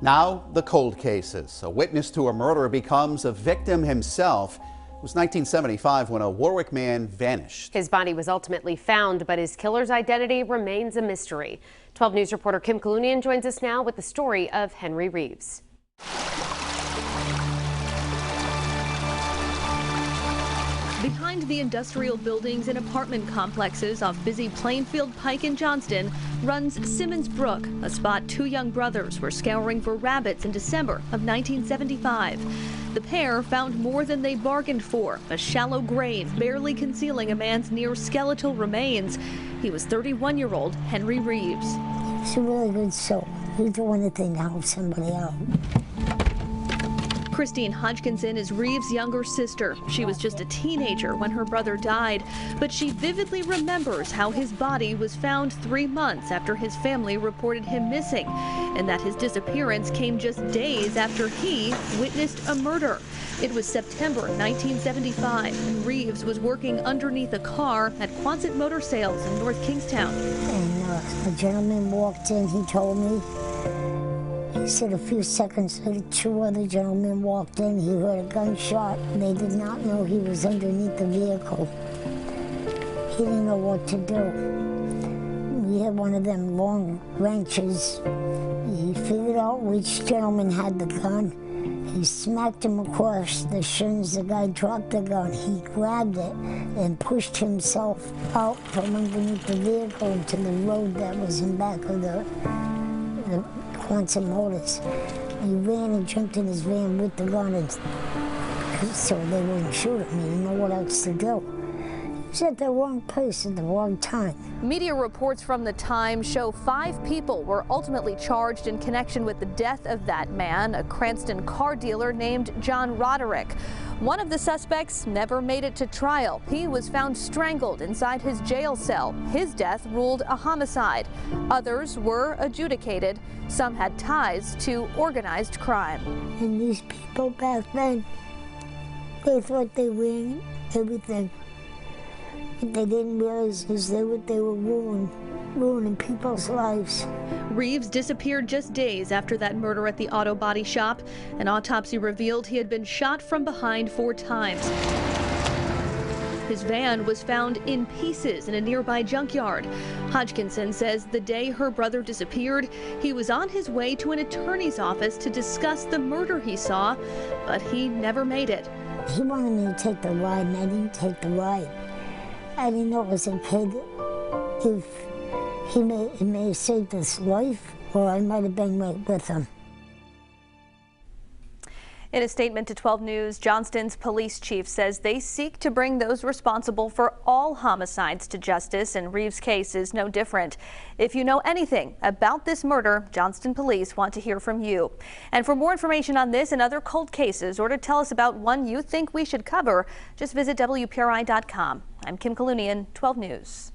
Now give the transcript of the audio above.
Now, the cold cases. A witness to a murder becomes a victim himself. It was 1975 when a Warwick man vanished. His body was ultimately found, but his killer's identity remains a mystery. 12 News reporter Kim Kalunian joins us now with the story of Henry Reeves. Behind the industrial buildings and apartment complexes off busy Plainfield Pike in Johnston runs Simmons Brook, a spot two young brothers were scouring for rabbits in December of 1975. The pair found more than they bargained for, a shallow grave barely concealing a man's near skeletal remains. He was 31-year-old Henry Reeves. He's a really good soul. He'd do anything to help somebody out. Christine Hodgkinson is Reeves' younger sister. She was just a teenager when her brother died, but she vividly remembers how his body was found 3 months after his family reported him missing, and that his disappearance came just days after he witnessed a murder. It was September 1975, and Reeves was working underneath a car at Quonset Motor Sales in North Kingstown. And a gentleman walked in, he told me. He said a few seconds later, two other gentlemen walked in. He heard a gunshot. They did not know he was underneath the vehicle. He didn't know what to do. We had one of them long wrenches. He figured out which gentleman had the gun. He smacked him across the shins. The guy dropped the gun. He grabbed it and pushed himself out from underneath the vehicle into the road that was in back of the Quonset Motors. He ran and jumped in his van with the gun, and so they wouldn't shoot at me. He didn't know what else to do. He was at the wrong place at the wrong time. Media reports from the time show 5 people were ultimately charged in connection with the death of that man, a Cranston car dealer named John Roderick. One of the suspects never made it to trial. He was found strangled inside his jail cell. His death ruled a homicide. Others were adjudicated. Some had ties to organized crime. And these people back then, they thought they ran everything. What they didn't realize is they were ruining people's lives. Reeves disappeared just days after that murder at the auto body shop. An autopsy revealed he had been shot from behind 4 times. His van was found in pieces in a nearby junkyard. Hodgkinson says the day her brother disappeared, he was on his way to an attorney's office to discuss the murder he saw, but he never made it. He wanted me to take the ride, and I didn't take the ride. I didn't know as a kid if it may have saved his life, or I might have been right with him. In a statement to 12 News, Johnston's police chief says they seek to bring those responsible for all homicides to justice, and Reeves' case is no different. If you know anything about this murder, Johnston police want to hear from you. And for more information on this and other cold cases, or to tell us about one you think we should cover, just visit WPRI.com. I'm Kim Kalunian, 12 News.